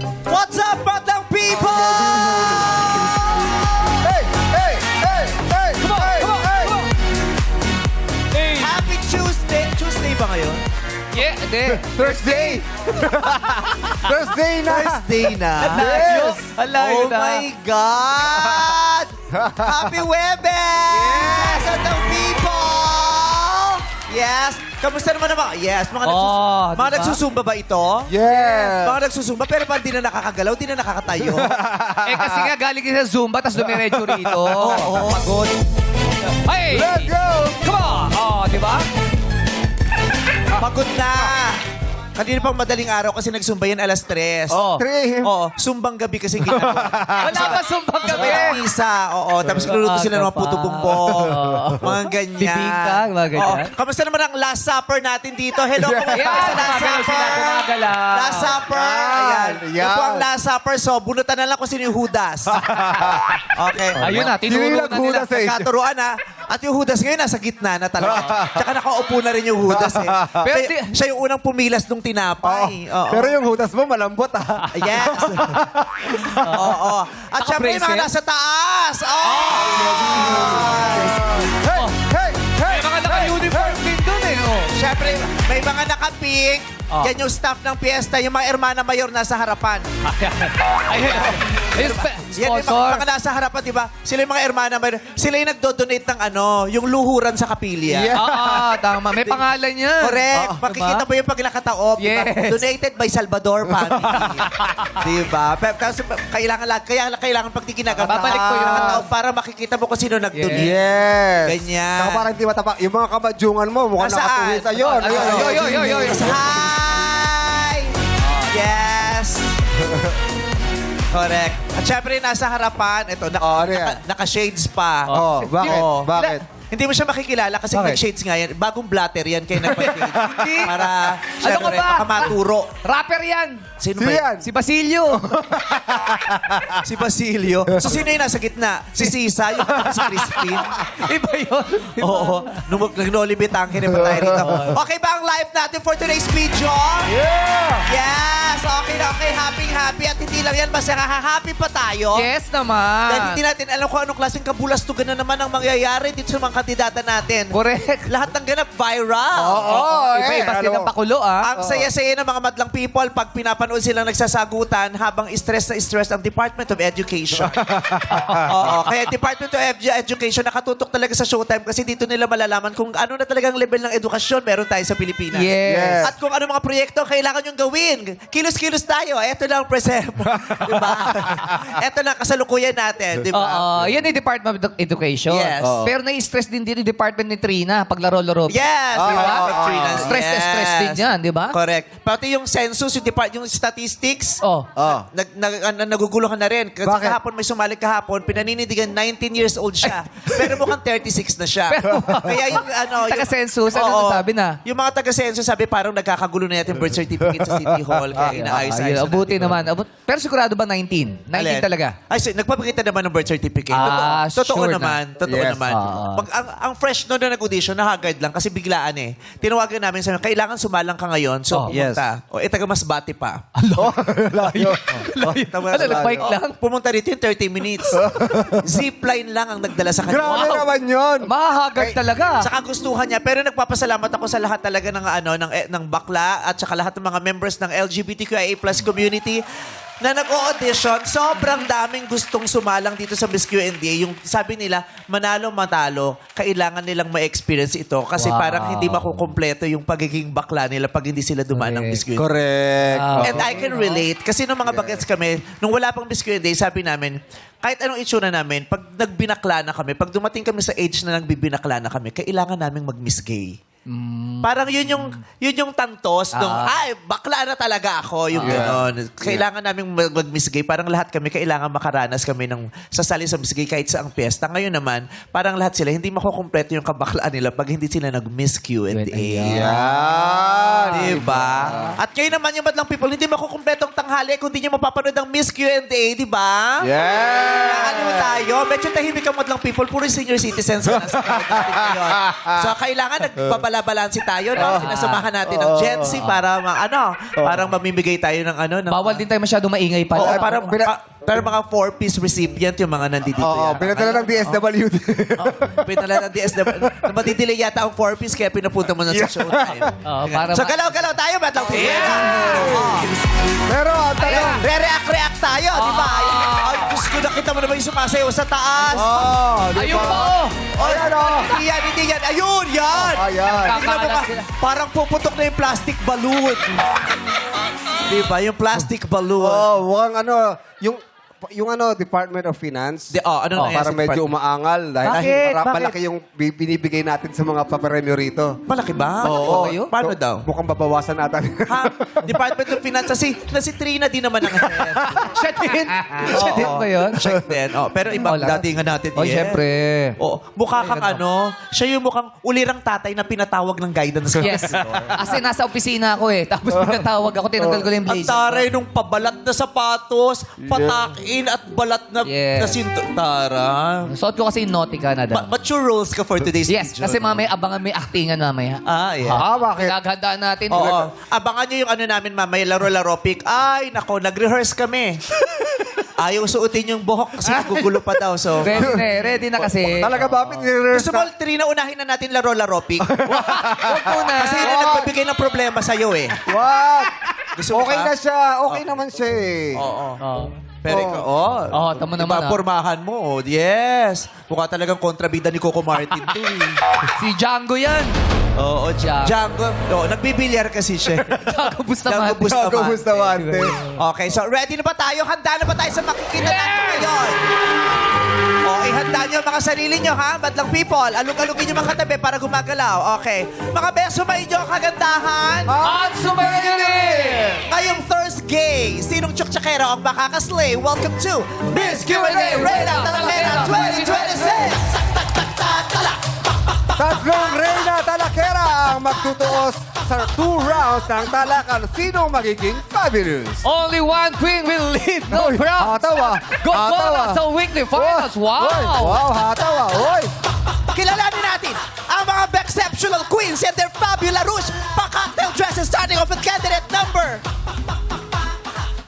What's up, Madlang people? Hey! Hey! Hey! Hey! Come on, Hey! come on, Hey! come on. Hey. Happy Tuesday. Tuesday ba ngayon? Yeah, hindi. Thursday! Thursday na! Thursday na. Yes! Oh my God! Happy Webes! Madlang people! Yes! Kamusta naman naman? Yes, mga, Oh, mga diba? nagsusumba ba ito? Yeah! Mga nagsusumba pero pa di na nakakagalaw, di na nakakatayo. Eh kasi nga galing sa Zumba, tapos dumiretso rito. Oo, pagod. Hey! Let's go! Come on! Oh, di ba? Pagod na. Kanina pang madaling araw kasi nagsumba yan alas 3. Oh. Three! Oo, sumbang gabi kasi ginagawa. Wala pa Zumbang gabi. Sabay misa, oo. Tapos niluluto sila ng mga puto bumbong. Mga ganyan. Bibingka, mga ganyan. Oo. Kamusta naman ang last supper natin dito? Hello, kamusta Yan, sa last gumagalaw supper? sila, gumagalaw. Last supper. Ayan. Yan. Ito po ang last supper. So, bunutan na lang kung sino yung Judas. Okay. Ayun na, tinuro Sino na yung nila. Judas eh? Nagkaturuan na. At yung Judas ngayon nasa gitna na talaga. Tsaka nakaupo na rin yung Judas eh. Pero Siya yung unang pumilas nung tinapay. Oo. Pero yung hutas mo, malambot ah. Yes. Oo. At syempre yung mga Naka-bracelet? nasa taas. Oh! Hey! Hey! Hey! May mga naka-uniform din dun eh. Oh. Syempre, may mga naka-pink. Oh. Yan yung staff ng piyesta. Yung mga Hermana Mayor nasa harapan. Ayun. Ayun, Yan yung sponsor. mga nasa harapan, di ba? Sila yung mga Hermana Mayor. Sila yung nagdo-donate ng yung luhuran sa kapilya. Yeah. Oo, tama. May pangalan yan. Correct. Oo, Makikita diba? mo yung pag nakataob. Yes. Diba? Donated by Salvador family. diba? Kasi kailangan lang, kailangan pag di ginagawa. Babalik ko yun. Nakataob para makikita mo kung sino nag-donate. Yes! Ganyan. Saka parang di matapak. Yung mga kabadyungan mo, mukhang Nasaan? nakatuwis. Ayun! Ayun, ayun, ayun, ayun. ayun, ayun. Yes. Hi! Yes! Correct. At syempre, nasa harapan, ito, ano yan? naka-shades pa. Oh, bakit? Oo. Bakit? Hindi mo siya makikilala kasi Bakit? nag-shades nga yan. Bagong blatter yan, kaya nagpa-shades. Para, syempre, ka ba? baka maturo. Rapper yan. Sino Sino ba yan? Si Basilio. Si Basilio. So, sino yung nasa gitna? Si Sisa, yung si Crispin. Iba yun. Oo. Nung nag-nolibit ang pa tayo rito. Okay ba ang live natin for today's video? Yeah! Yes! Okay na okay. Happy. At hindi lang yan, basta happy pa tayo. Yes Dahil naman. hindi natin alam kung anong klaseng kabulastugan na naman ang mangyayari dito sa mga kandidata natin. Correct. Lahat ng ganap viral. Oo, Iba-iba sila ano? pakulo ah. Ang saya-saya ng mga madlang people pag pinapanood silang nagsasagutan habang stress na stress ang Department of Education. Oo, kaya Department of Education nakatutok talaga sa Showtime kasi dito nila malalaman kung ano na talagang level ng edukasyon meron tayo sa Pilipinas. Yes. At kung ano mga proyekto ang kailangan yung gawin. Kilos-kilos tayo. Ito lang ang present. diba? Ito lang kasalukuyan natin. Diba? Oo, yan yung Department of Education. Yes. Oo. Pero nai-stress din yung Department ni Trina pag laro-laro. Yes. Ah, diba? ah, Katrina. ah. Stress na stress din yan, di ba? Correct. Pati yung census, yung statistics, Oh. Oh. naguguluhan na rin. Kasi Bakit? kahapon, may sumali kahapon, pinaninindigan 19 years old siya. Pero mukhang 36 na siya. Kaya yung Taga-census, ano Oo. nasabi na? Yung mga taga-census, sabi parang nagkakagulo na natin birth certificate sa City Hall. Kaya inaayos-ayos na Abuti natin. naman. Pero sigurado ba 19? 19 Alin? talaga? Ay, nagpapakita naman ng birth certificate. Ah, Totoo sure naman. na. Totoo Yes. naman. Ah. Pag, ang fresh no na nag-audition, nakagard lang kasi biglaan eh. Tinawagan namin sa kailangan sumalang ka ngayon. So, Oh, pumunta. O, taga Masbate pa. Oh, layo. Tama Ano, nag-bike lang? Pumunta rito yung 30 minutes. Zipline lang ang nagdala sa kanya. Grabe Wow. naman yun. Mahagad talaga. Sa kagustuhan niya. Pero nagpapasalamat ako sa lahat talaga ng bakla at saka lahat ng mga members ng LGBTQIA+ community na nag-audition. Sobrang daming gustong sumalang dito sa Miss Q&A. Yung sabi nila, manalo-matalo, kailangan nilang ma-experience ito kasi Wow. parang hindi makukumpleto yung pagiging bakla nila pag hindi sila dumaan ng Miss Q&A. Correct. Ah. And I can relate. Kasi nung mga bagets kami, nung wala pang Miss Q&A, sabi namin, kahit anong itsura namin, pag nagbinakla na kami, pag dumating kami sa age na nagbibinakla na kami, kailangan naming mag-Miss Gay. Parang yun yung tantos nung, ay, bakla na talaga ako, yung gano'n. Kailangan namin mag-Miss Gay. Parang lahat kami, kailangan makaranas kami ng sasali sa Miss Gay kahit sa ang piyesta. Ngayon naman, parang lahat sila, hindi makukumpleto yung kabaklaan nila pag hindi sila nag-Miss Q&A. Yan. Diba? At kayo naman yung madlang people, hindi makukumpleto ang tanghali kung hindi nyo mapapanood ang Miss Q&A, diba? Yes. Ano tayo? Medyo tahimik ang madlang people, puro senior citizens na nasa crowd natin ngayon. So, kailangan nagbabala bala-balansi tayo, no? Sinasamahan natin ng Gen Z para, parang mamimigay tayo ng Bawal din tayo masyado maingay Oo, pala. parang, pero mga 4-piece recipient yung mga nandito Oo, yan. pinatala ng DSWD. Pinala ng DSW. Matidelay yata ang 4-piece kaya pinapunta mo na sa showtime. Oo, para So, galaw-galaw tayo, Batang Fiesta. Pero ang tanong, Re-react tayo, di ba? Ay, Diyos ko, nakita mo naman yung sumasayaw sa taas. di Ayun ba? po! Ayan, oh. Hindi yan. Ayun, yan. Ayan. Tingnan mo Kakalat ka, sila. parang puputok na yung plastic balloon. Di ba? Yung plastic balloon. Oh, mukhang yung Department of Finance. Ano nangyari Parang sa medyo department? umaangal dahil Bakit? Bakit? malaki yung binibigay natin sa mga paparemyo rito. Malaki ba? Oo. Kayo? Paano So, daw? Mukhang babawasan ata. Ha? Department of Finance. Na si Trina din naman ang head. Siya din. Siya din ba yun? Check din. Pero iba Wala. datingan natin Oh, syempre. Mukha kang siya yung mukhang ulirang tatay na pinatawag ng guidance. Yes. Kasi nasa opisina ako eh. Tapos pinatawag ako, tinanggal ko lang yung Ang blazer. taray nung pabalat na sapatos, patakin at balat na, Yes. na sinto. Tara. Suot ko kasi yung Nautica na dami. Mature rules ka for today's Yes, video. kasi mamaya abangan may actingan mamaya. Yeah. Bakit? Naghandaan natin. Oo. Abangan nyo yung namin mamaya, laro-laro pick. Ay, nako, nag-rehearse kami. Ayaw suotin yung buhok kasi magugulo pa daw. So, Ready na kasi. Talaga ba? gusto mo, Trina, unahin na natin laro-laro pick. Huwag mo na. Kasi yun ang nagbibigay ng problema sa'yo eh. Wag! Gusto mo Okay ba? na siya. Okay naman siya eh. Oh. Pero ikaw, tamo naman, pormahan mo. Yes. Mukha talagang kontrabida ni Coco Martin to eh. Si Django yan. Oo, Django. Django. Nagbibilyar kasi siya. Django Bustamante. Django Bustamante. Django Bustamante. Okay, so ready na ba tayo? Handa na ba tayo sa makikita natin ngayon? Okay, handa nyo mga sarili nyo, ha? Badlang people, alug-alugin nyo mga katabi para gumagalaw. Okay. Mga beso, may inyo ang kagandahan. At sumayin Ngayong Thursday, sinong tsuktsakhero ang makakaslay? Welcome to Miss Q&A Reyna Talamena 2026! Tatlong Reyna Talakera ang magtutuos sa 2 rounds ng talakan. Sinong magiging fabulous? Only one queen will lead. No proud. Hatawa. Go sa weekly finals. Wow. Wow, hatawa. Oy. Kilalanin natin ang mga Bexceptional Queens and their fabulous rouge pa-cocktail dresses starting off with candidate number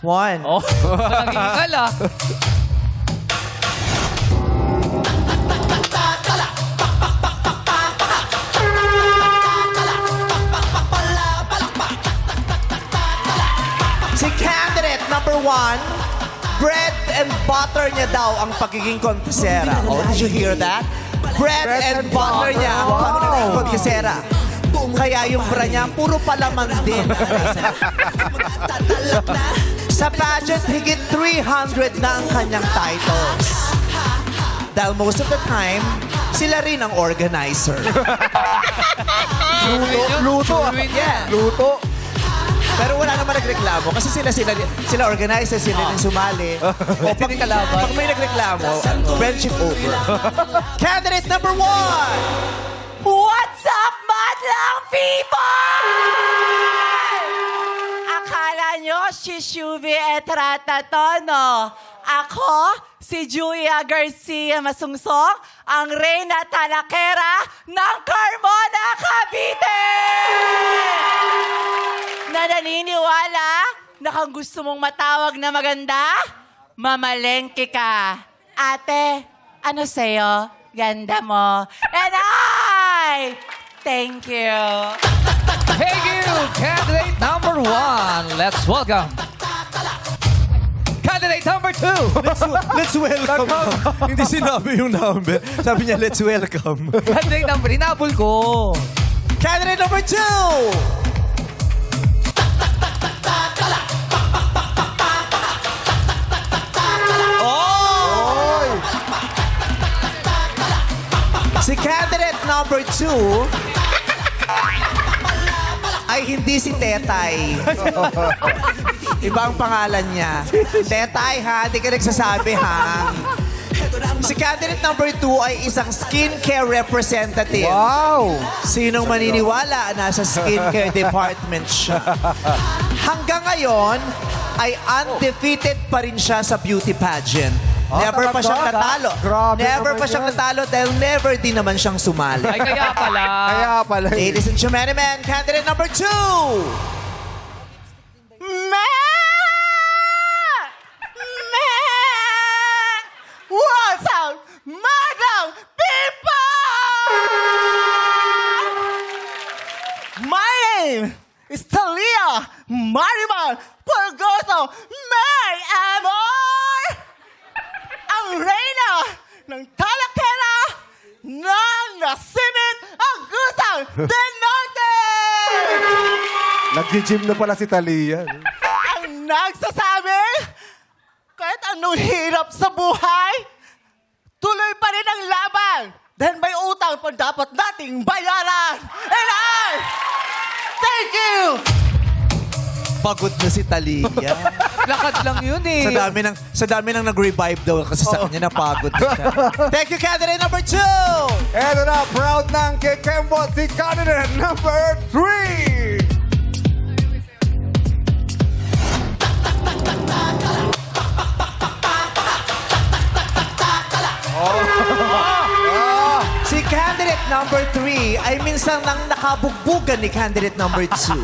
1. Oh, nangingal ah. Si candidate number 1, bread and butter niya daw ang pagiging kontesera. Oh, did you hear that? Bread and butter niya ang pagiging kontesera. Kaya yung bra niya, puro palaman din. Sa pageant, higit 300 na ang kanyang titles. Dahil most of the time, sila rin ang organizer. Luto. Yeah. Luto. Pero wala naman nagreklamo kasi sila organizer, sila rin sumali. O pag may nagreklamo, friendship over. Candidate number 1! What's up, madlang people? Akala nyo si Shubi Etrata to, no? Ako, si Julia Garcia Masungsong, ang Reyna Talakera ng Carmona, Cavite! Na naniniwala na kung gusto mong matawag na maganda, mamalengke ka. Ate, ano sa'yo? Ganda mo. And I thank you. Thank you, candidate number 1. Let's welcome candidate number 2. Let's welcome. Hindi sinabi yung number. Sabi niya, let's welcome. Candidate number, hinabol ko. Candidate number 2! Oy. Si candidate number 2 ay hindi si Tetay. Iba ang pangalan niya. Tetay, ha? Hindi ka nagsasabi, ha? Si candidate number 2 ay isang skincare representative. Wow. Sinong maniniwala nasa skincare department siya? Hanggang ngayon, ay undefeated pa rin siya sa beauty pageant. Never pa talaga? siyang natalo. Grabe Never naman pa siyang yan. natalo dahil never din naman siyang sumali. Ay, kaya pala. Kaya pala. Ladies and gentlemen, candidate number 2. Me! Me! What's up, madam people? My name is Talia Marimar Pulgoso May Amor! Ang reyna ng Talakera ng Nasimit Agusan del Norte! Nag-gym na pala si Talia. Ang nagsasabi, kahit anong hirap sa buhay, tuloy pa rin ang laban. Dahil may utang pa dapat nating bayaran. And I, thank you! Pagod na si Talia. Lakad lang yun eh. sa dami nang nag-revive daw kasi sa kanya napagod na siya. Thank you, candidate number 2. Eto na, proud ng kikembot si candidate number 3. Si candidate number 3 ay minsan nang nakabugbugan ni candidate number 2.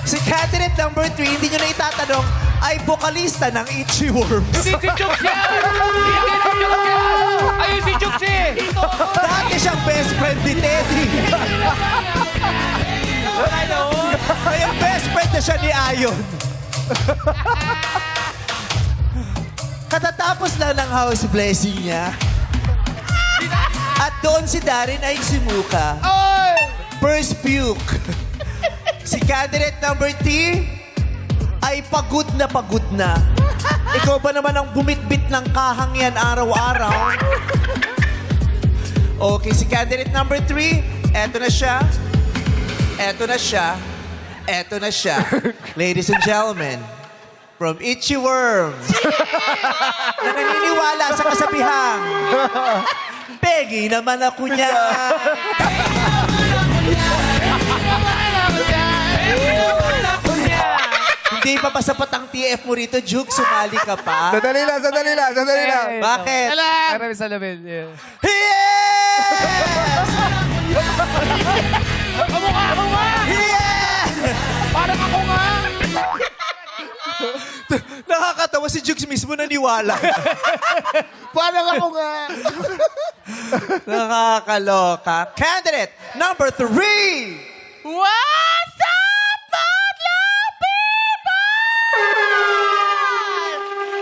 Si candidate number 3, hindi nyo na itatanong, ay bokalista ng Itchy Worms. Si Jukes yan! Hindi si Jukes yan! Ayun si Jukes eh! Dati siyang best friend ni Teddy. Ngayon best friend na siya ni Ayon. Katatapos lang ng house blessing niya. At doon si Darren ay simuka. First puke. Si candidate number 3 ay pagod na pagod na. Ikaw ba naman ang bumitbit ng kahang yan araw-araw? Okay, si candidate number 3, eto na siya. Eto na siya. Eto na siya. Ladies and gentlemen, from Itchy Worms, na naniniwala sa kasabihang, Peggy naman ako niya. Hindi pa ba sapat ang TF mo rito, Juke? Sumali ka pa? Sandali lang. Bakit? Marami sa lamin. Yeah. Yes! Kamukha ako nga! Yes! Parang ako nga! Nakakatawa si Jukes mismo naniwala. Parang ako nga. Nakakaloka. Candidate number 3! What's up, Madla people?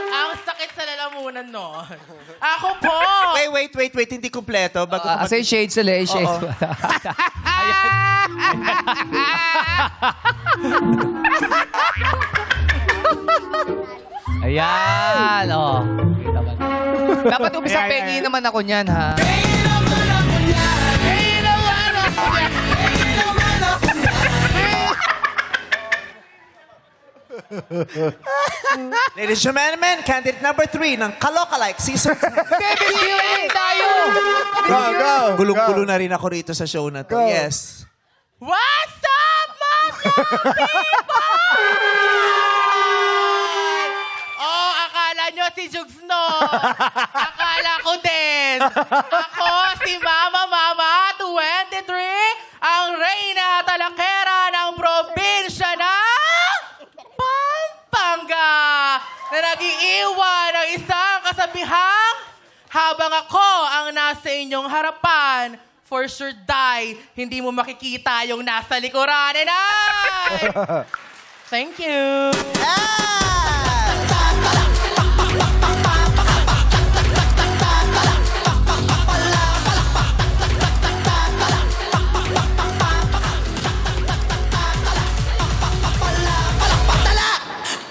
Ang sakit sa lalamunan nun. Ako po! Wait. Hindi kumpleto. Bago ko Kasi shades sila eh. Shades. Oo. Ayan, oh. Dapat umpisa Peggy naman ako niyan, ha? Ladies and gentlemen, candidate number 3 ng Kalokalike Season 3. Q&A tayo! Go. Gulong-gulo na rin ako rito sa show na to. Go. Yes. What's up, Madla people? Oh, akala nyo si Jugs, no? Akala ko din. Ako, si Mama 23, ang reyna talakera ng probinsya ng Pampanga na nag-iiwan ng isang kasabihang habang ako ang nasa inyong harapan, for sure die, hindi mo makikita yung nasa likuran. And I... Thank you.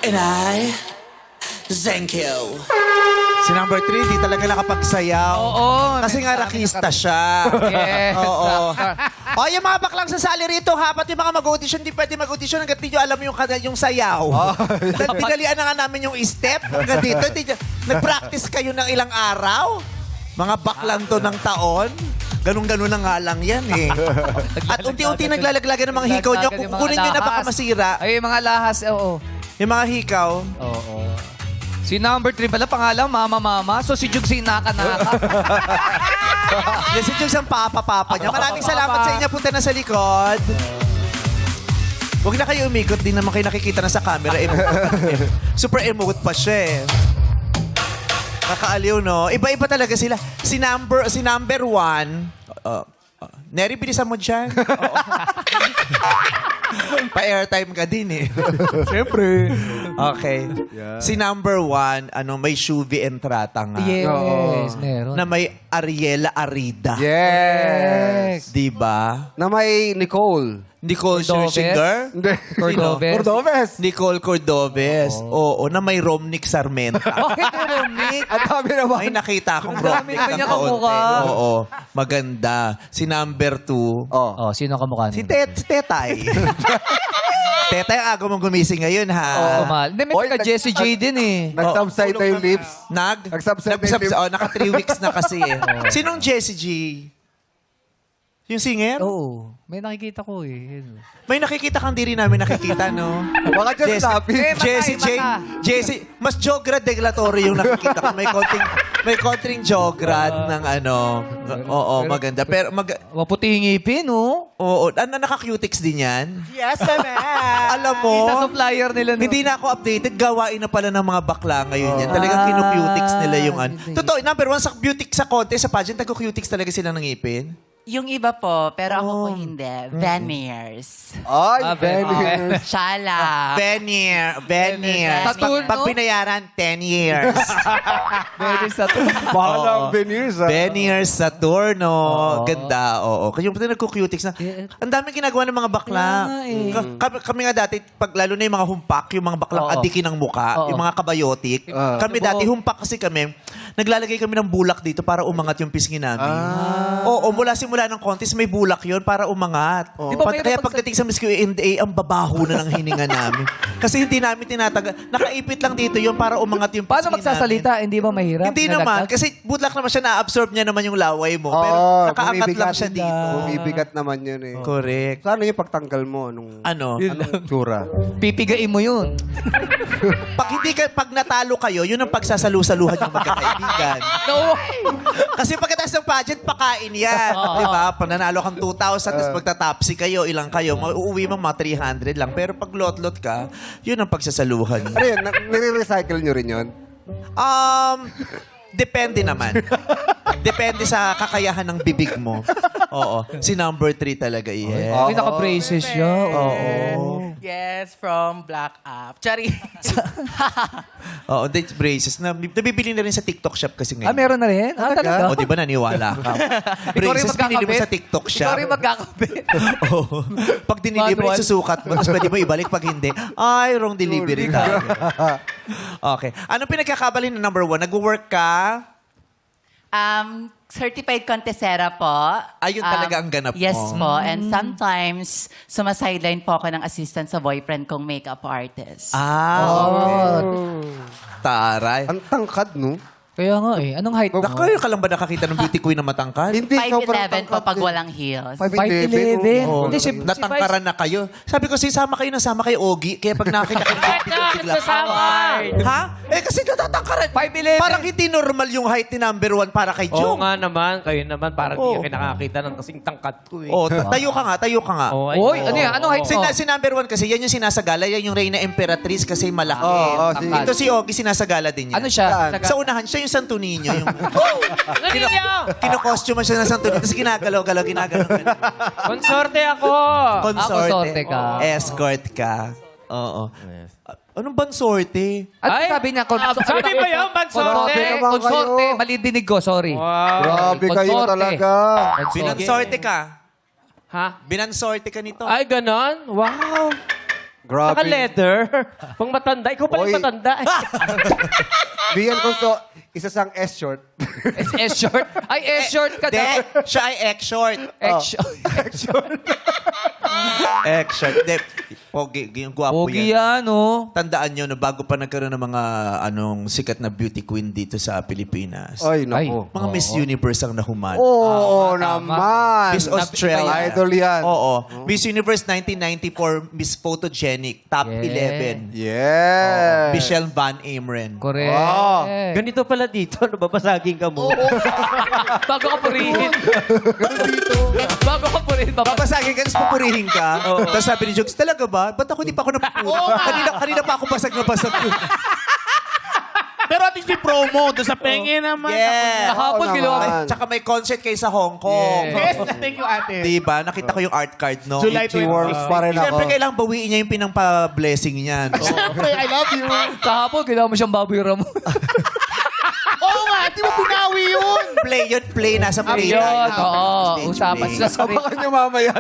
And I, thank you. Si number 3, di talaga nakapagsayaw. Oo. Kasi nga rakista siya. Yes. Oo. O, yung mga baklang sasali rito, ha? Pati yung mga mag-audition, di pwede mag-audition hanggat di nyo alam yung sayaw. Dinalian na nga namin yung step hanggang dito. Nag-practice kayo ng ilang araw? Mga baklang to ng taon? Ganun-ganun na nga lang yan eh. At unti-unti naglalaglagan ng mga hikaw nyo. Kukunin nyo na baka masira. Ay, yung mga lahas, oo. Yung mga hikaw. Oo. Si number 3 pala, pangalan, Mama. So si Jug si Naka-Naka. Yes, si Jugs ang papa niya. Maraming salamat sa inyo. Punta na sa likod. Huwag na kayo umikot. Di naman kayo nakikita na sa camera. Super emote pa siya eh. Kakaaliw, no? Iba-iba talaga sila. Si number 1, Neri, bilisan mo dyan. Oo. Pa-airtime ka din eh. Siyempre. Okay. Si number 1, may Shuvi Entrata nga. Yes, meron. Na may Ariela Arida. Yes. Diba? Na may Nicole. Nicole Cordobes? Scherzinger. Hindi. Cordobes. Cordobes. Nicole Cordobes. Oo, na may Romnick Sarmenta. Bakit yung Romnick? Ang dami naman. May nakita akong Ang dami Romnick naman ng niya kaunti. kamukha. Oo, maganda. Si number 2, Oh. Sino kamukha si niya? Tetay. Tetay, ang aga mong gumising ngayon, ha? Mahal. Hindi, may Oy, Jessie J din eh. Nag-subside na yung lips. Nag-subside Nag-subside na yung lips. naka 3 weeks na kasi eh. Sinong Jessie G? Yung singer? Oo. May nakikita ko eh. May nakikita kang di rin namin nakikita, no? Baka just happy. Jessie J. Jessie, mas Jograd Deglatory yung nakikita ko. May konting Jograd ng ano. Oo, maganda. Pero Maputi yung ngipin, oh. oo, naka-cutics din yan. Yes, ma'am. Alam mo, Sa supplier nila, no? hindi na ako updated. Gawain na pala ng mga bakla ngayon yan. Talagang kinocutics nila yung ano. Totoo, number 1, sa beauty sa contest, sa pageant, nagko-cutics talaga sila ng ngipin. Yung iba po, pero ako po hindi. Veneers. Ay, very very. Shala. Veneer. Tattoo, Pag no? binayaran, 10 years. Very sa to. Baka lang veneers. 10 years sa tour, no? Ganda, oo. Kasi yung nagko-cutics na, ang daming ginagawa ng mga bakla. Kami nga dati, pag lalo na yung mga humpak, yung mga baklang Oo. adikin ng muka, Oo. yung mga kabayotik. Kami dati, humpak kasi kami, naglalagay kami ng bulak dito para umangat yung pisngi namin. Oo, simula ng contest, may bulak yon para umangat. Di ba Kaya mahirap pagdating sa Miss Q&A, ang babaho na ng hininga namin. Kasi hindi namin tinataga. Nakaipit lang dito yon para umangat yung pisngi Paano magsasalita? Hindi ba mahirap? Hindi naman. Kasi butlak naman siya, na-absorb niya naman yung laway mo. Pero nakaangat lang siya dito. Bumibigat naman yun eh. Correct. Sana yung pagtanggal mo nung Ano? anong tsura. Pipigain mo yun. Pag natalo kayo, yun ang pagsasalu-saluhan yung magkakaibigan. No. Kasi pagkatapos ng pageant, pakain yan. Di ba? Pag nanalo kang 2,000, tapos magtatapsi kayo, ilang kayo, uuwi mo mga 300 lang. Pero pag lot-lot ka, yun ang pagsasaluhan. Ano yun? Nire-recycle nyo rin yun? Depende naman. Depende sa kakayahan ng bibig mo. Oo. Si number 3 talaga, yes. Ay, naka-braces siya. Oo. Yes, from Black Up. Chari. Oo, date braces. Nabibili na rin sa TikTok shop kasi ngayon. Meron na rin? Talaga? O, di ba naniwala ka? Ikaw rin Braces, pinili mo magkakabit? sa TikTok shop. Ikaw rin magkakabit. Oo. Pag dinilibre, Manual. susukat mo. Tapos pwede mo ibalik pag hindi. Ay, wrong delivery tayo. Okay. Anong pinagkakabali na number 1? Nag-work ka? Certified contestera po. Ayun talaga ang ganap yes mo. po. And sometimes, sumasideline po ako ng assistant sa boyfriend kong makeup artist. Taray. Ang tangkad, no? Kaya nga eh. Anong height mo? Kayo ka lang ba nakakita ng beauty queen na matangkad? Hindi, 5'11 po pag walang heels. 5'11. Oo. Hindi, si Natangkaran na kayo. Sabi ko, sama kay Ogie. Kaya pag nakakita kayo ng bigla. Ha? Kasi natatangkaran. 5'11. Parang hindi normal yung height ni number 1 para kay Oo Jung. nga naman, kayo naman, parang Oo. hindi kayo nakakita ng kasing tangkad ko eh. Oh, tayo ka nga. Oo, ay, Oy, oo. ano yan? Anong height mo? Si number 1 kasi, yan yung sinasagala. Yan yung Reyna Emperatriz kasi malaki. Oo, Ito si Ogie, sinasagala din yan. Ano siya? Sa unahan, siya yung Santo Niño. Yung Nanilyo! kinokostume siya ng Santo Niño. Tapos ginagalaw-galaw. Konsorte ako! konsorte ka. Escort ka. Oo. Anong bansorte? Ano Ay, sabi niya? sabi ba yun, bansorte? naman Konsorte. kayo. Mali dinig ko, sorry. Wow. Grabe kayo Konsorte. talaga. Binansorte ka. Ha? Binansorte ka nito. Ay, ganon? Wow. Grabe. Naka-leather. Pang matanda. Ikaw pala yung Oy. matanda. Biyan ko so, isa sang S-short. S-short? Ay, S-short ka Hindi, dapat. siya ay X-short. X-short. Action. Hindi. Pogi, yung gwapo Pogi yan. yan, oh. Tandaan nyo na bago pa nagkaroon ng mga sikat na beauty queen dito sa Pilipinas. Ay, naku. Mga Miss Universe ang nahuman. Oo tama. naman. Miss Australia. Idol yan. Oo. Miss Universe 1994, Miss Photogenic, top Yeah. 11. Yes. Michelle Van Ameren. Correct. Wow. Ganito pala dito, nababasagin ka mo. Bago ka purihin. Bago ka purihin, Papasagin ka, tapos pupurihin ka. Tapos sabi ni Jokes, talaga ba? Ba't ako di pa ako napupuri? Kanina pa ako basag na basag. Pero at least may promo doon sa penge naman. Yeah. Kahapon, Oo ginawa naman. Tsaka may concert kayo sa Hong Kong. Yes, thank you, ate. Diba? Nakita ko yung art card, no? July She works pa rin ako. Siyempre, kailangan bawiin niya yung pinang-blessing niyan. Siyempre, I love you. Kahapon, ginawa mo siyang baboy ramo. Oo nga, di mo pinawi yun. Play. Nasa play. Yun, tayo. oo. Stage Usapan play. sila sa Abangan nyo mamaya.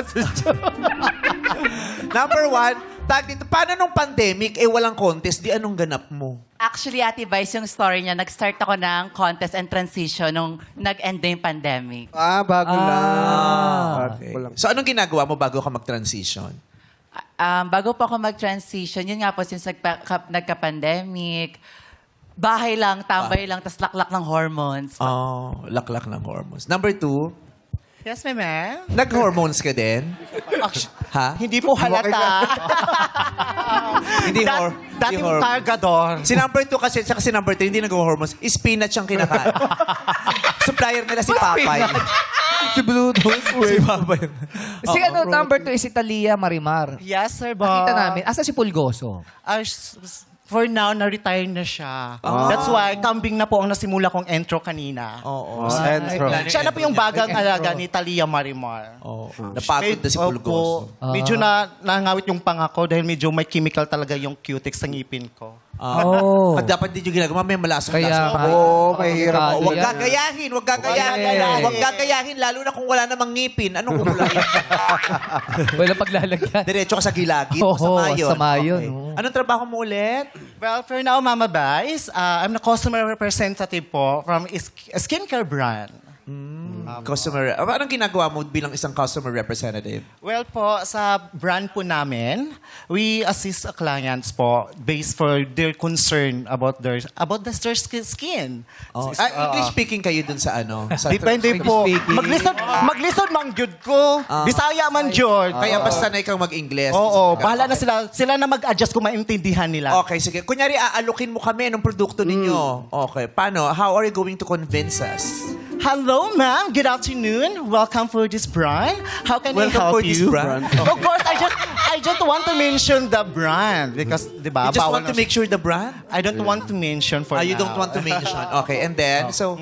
Number 1, tag dito, paano nung pandemic, walang contest, di anong ganap mo? Actually, Ate Vice, yung story niya, nag-start ako ng contest and transition nung nag-end na yung pandemic. Bago lang. Okay. Bago lang. So, anong ginagawa mo bago ka mag-transition? Bago po ako mag-transition, yun nga po, since nagka-pandemic, bahay lang, tambay lang, tas laklak ng hormones. Oh, laklak ng hormones. Number 2, Yes, ma'am. nag-hormones ka din? Ha? Hindi po halata. Hindi Dating hormones. cargador. Si number 2 kasi, saka si number 3, hindi nag-hormones. Spinach ang kinakain. Supplier nila si Papay. Si Bluetooth. Si Papay. Si number 2 is si Talia Marimar. Yes, sir, ba? Nakita namin. Asa si Pulgoso? For now, na-retire na siya. That's why, kambing na po ang nasimula kong intro kanina. Oo. Entro. Siya na po yung bagang alaga ni Talia Marimar. Oo. Napagod na si Pulgoso. Medyo nangawit yung pangako dahil medyo may chemical talaga yung cutex sa ngipin ko. Oh. At dapat din yung ginagawa. May malasong Kaya, Oo, mahirap. Huwag Yan. gagayahin, huwag gagayahin. Yes. Huwag gagayahin, lalo na kung wala namang ngipin. Anong gugulayin? Wala paglalagyan. Diretso ka sa gilagid. Oo, Masama yun. sama yun, Okay. oo. Anong trabaho mo ulit? Well, for now, Mama Vice, I'm the customer representative po from a skincare brand. Customer. Anong ginagawa mo bilang isang customer representative? Well po, sa brand po namin, we assist clients po based for their concern about their skin. English speaking kayo dun sa ano? Sa Depende po. Maglisod mang jud ko. Bisaya man jud. Kaya basta na ikaw mag-Ingles. Oo, bahala na sila. Sila na mag-adjust kung maintindihan nila. Okay, sige. Kunyari, aalukin mo kami ng produkto ninyo. Okay. Paano? How are you going to convince us? Hello, ma'am. Good afternoon. Welcome for this brand. How can I Welcome help for you? this brand. Of course, I just want to mention the brand because, di ba? You just bawal want to na- make sure the brand? I don't want to mention for You now. don't want to mention. Okay, and then, so,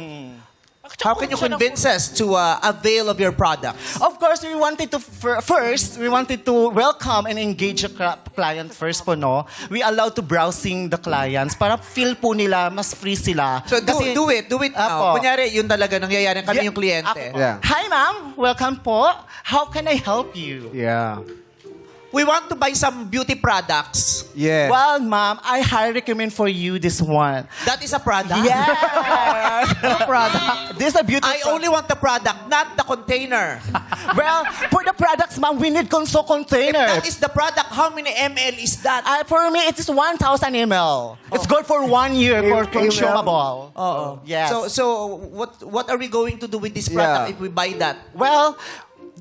how can you convince us to avail of your products? Of course, we wanted to first, we wanted to welcome and engage the client first po, no? We allowed to browsing the clients para feel po nila mas free sila. So, do it now. Apo. Kunyari, yun talaga nangyayari. Kami Yeah. yung kliyente. Yeah. Hi, ma'am. Welcome po. How can I help you? Yeah. We want to buy some beauty products. Yeah. Well, ma'am, I highly recommend for you this one. That is a product? Yes! Product. This is a beauty I only want the product, not the container. Well, for the products, ma'am, we need If console container. that is the product, how many ml is that? For me, it is 1,000 ml. It's good for 1 year for ml? consumable. Oo. Yes. So what are we going to do with this Yeah. product if we buy that? Well,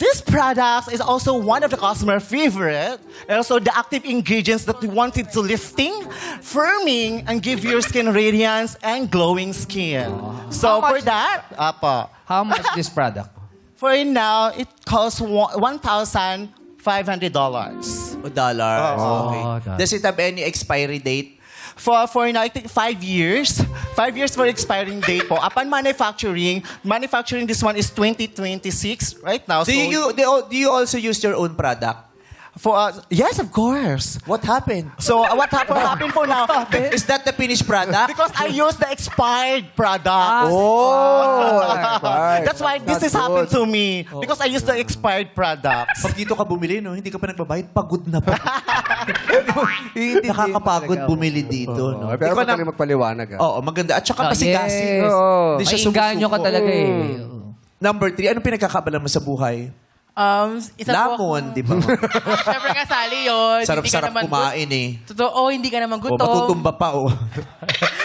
this product is also one of the customer favorite. And also the active ingredients that we wanted to lifting, firming, and give your skin radiance and glowing skin. So How for much- that, How much this product? for now, it costs $1,500. $1. Okay. dollar. Does it have any expiry date? For now, I think 5 years. 5 years for expiring date po. Upon manufacturing this one is 2026 right now. Do you also use your own product? Yes, of course. What happened? So what happened for now? Is that the finished product? Because I use the expired product. That's why this has happened to me. Because I use the expired products. Pag dito ka bumili, no, hindi ka pa nagbabayad, pagod na pa. Nakakapagod bumili dito. No? Pero Ikaw na- magaling magpaliwanag. Oo, maganda. At saka masigasig. Yes. Oo. Hindi siya May inganyo ka sumusuko. talaga eh. Number 3, anong pinagkakaabala mo sa buhay? Isa po Lamon, di ba? Siyempre kasali yun. Sarap-sarap kumain eh. Totoo, hindi ka naman O, gutom. matutumba pa, oh.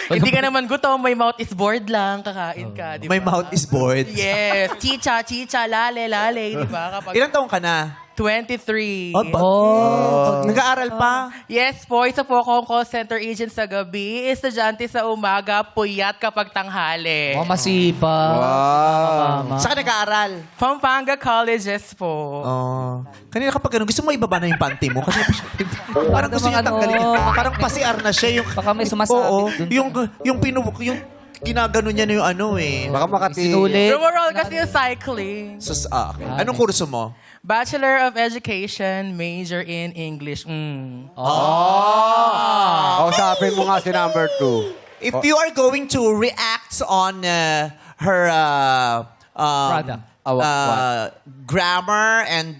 Hindi ka naman gutom. May mouth is bored lang. Kakain ka, di ba? May mouth is bored. Yes. Chicha, chicha, lale, lale. Di ba? Kapag Ilang taong ka na? 23. Nag-aaral pa? Yes po, isa po akong call center agent sa gabi. Estudyante sa umaga, puyat kapag tanghali. Oh, masipag. Wow. Saan ka nag-aaral? Pampanga Colleges po. Oh. Kanina kapag ganun, gusto mo ibaba na yung panty mo? Kasi parang gusto niya Ano, tanggalin. Parang pasiar na siya. Yung, Baka may sumasabit Oo. dun. Yung ginagano niya na yung ano eh. Baka makati... Sinulit. Overall kasi yung cycling. Okay. Anong kurso mo? Bachelor of Education, major in English. Kausapin mo nga si number 2. If you are going to react on her Product. grammar and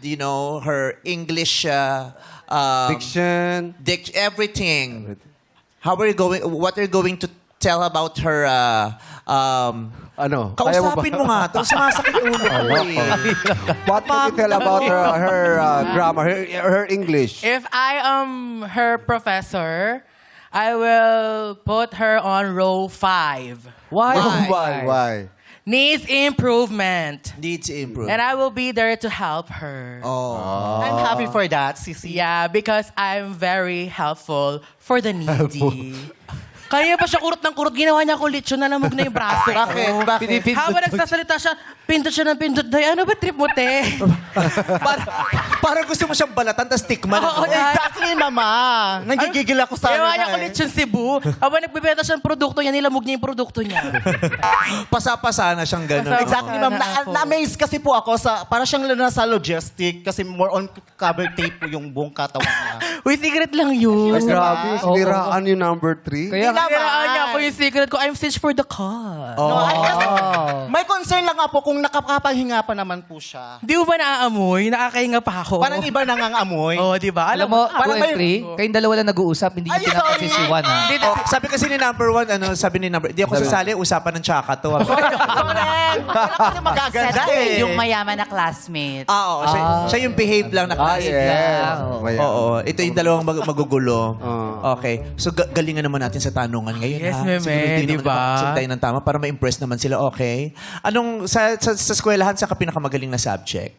her English Diction. everything, what are you going to tell about her Ano? Kaya mo ba? kausapin mo nga to, sumasakit ulo ko eh. What can you tell about her grammar, her English? If I am her professor, I will put her on row 5. Why? Why? Needs improvement. Needs improve. And I will be there to help her. I'm happy for that, Sisi. Yeah, because I'm very helpful for the needy. Kaya pa siya kurot ng kurot, ginawa niya ako lechon na lamog na yung braso. Bakit? Bakit? Habang nagsasalita siya, pindot siya ng pindot. Day, ano ba trip mo, te? Parang gusto mo siyang balatan, tas tikman. Oo, Exactly, mama. Nagigigil ako sa Ginawa ano niya na ako lechon Cebu. Habang nagbibenta siya ng produkto niya, nilamog niya yung produkto niya. Pasa-pasa na siyang gano'n. Pasa- Exactly, ma'am. Na-amaze kasi po ako sa, para siyang nasa logistic kasi more on cover tape po yung buong katawan niya. Uy, secret lang yun. Ay, grabe. Siniraan yung number 3. Kaya Kailangan niya ako yung secret ko. I'm stitched for the cause. No, may concern lang nga po kung nakakapahinga pa naman po siya. Di mo ba naaamoy? Nakakahinga pa ako. Parang iba nangangamoy. Oo, di ba? Alam mo, parang 2 and 3, kayong dalawa lang nag-uusap, hindi Ay, niyo pinapansin si sorry. Juan, ha? Sabi kasi ni number 1, sabi ni number, di ako sasali, usapan ng tsaka to. Correct. Kasi magaganda eh. Yung mayaman na classmate. Oo, siya yung behave lang na class. Yeah. Oo, ito yung dalawang magugulo. Oo. Okay. So, galingan naman natin sa tanungan ngayon, Yes, ha? meme, Siguro di ba? Sabi tayo ng tama para ma-impress naman sila, okay? Anong, sa eskwelahan, sa ka pinakamagaling na subject?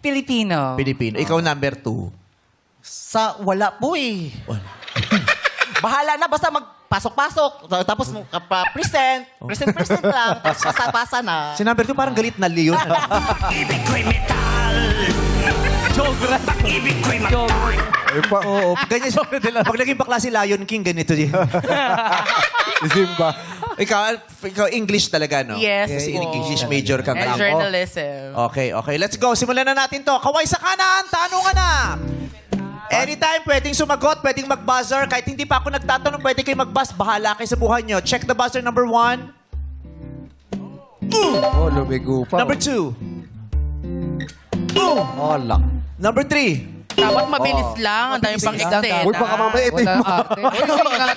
Filipino. Pilipino. Ikaw number 2. Wala po eh. Bahala na, basta magpasok-pasok. Tapos present lang. Tapos pasa-pasa na. Si number 2 parang galit na Leon. Oo, ganyan siya. Pag naging bakla si Lion King, ganito din. Simba. ikaw English talaga, no? Yes Kasi po. English major ka And na. journalism. Okay. Let's go. Simulan na natin to. Kaway sa kanan, tanungan na. Anytime, pwedeng sumagot, pwedeng mag-buzzer. Kahit hindi pa ako nagtatanong, pwede kayo mag-buzz. Bahala kayo sa buhay nyo. Check the buzzer number 1. Oh, lumigo pa. Number 2. Hola. Number 3. Dapat mabilis lang. Ang dami pang extend. Uy, baka mamaya ito Wala yung... arte.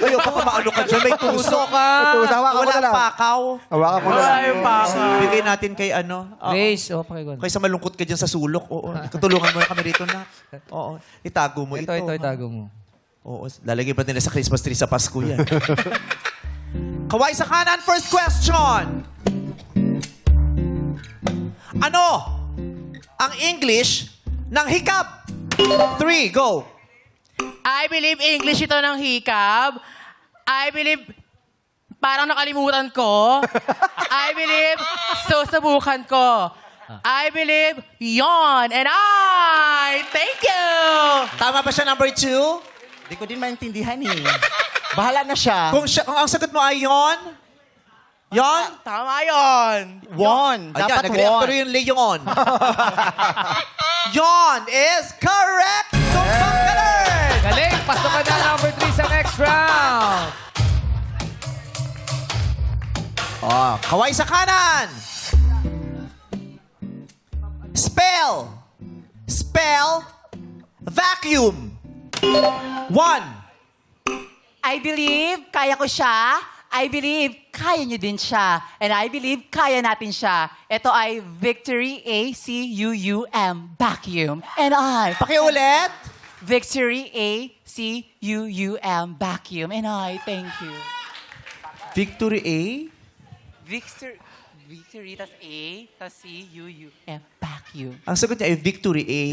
Ayaw ka pa maano ka dyan. May tuso ka. Hawakan mo Wala na lang. pakaw. Hawakan mo na Wala lang. yung paka. Bigay natin kay ano. Grace, pakiguan. Kaysa malungkot ka dyan sa sulok. Oo. Tutulungan mo na kami rito na. Oo. Itago mo ito. Ito, itago mo. Oo. Lalagay pa nila sa Christmas tree sa Pasko yan. Kaway sa kanan, first question. Ano ang English ng hikab? 3, go. I believe English ito ng hikab. I believe parang nakalimutan ko. I believe susubukan ko. I believe yon. And thank you. Tama ba siya number 2? Hindi ko din maintindihan eh. Bahala na siya. Kung ang sagot mo ay yon? Yon? Tama yon. Won. Ayan, Dapat nag-react won. yung Leon. Yon is correct! Tumbang galing! Galing! Pasok ka na number 3 sa next round. Oh, kaway sa kanan! Spell! Vacuum! 1. I believe kaya ko siya. I believe kaya niyo din siya. And I believe kaya natin siya. Ito ay Victory A-C-U-U-M Vacuum. And I... Pakiulit. Victory A-C-U-U-M Vacuum. And I thank you. Victory A. Victory, tas A, tas C-U-U-M Vacuum. Ang sagot niya ay Victory A,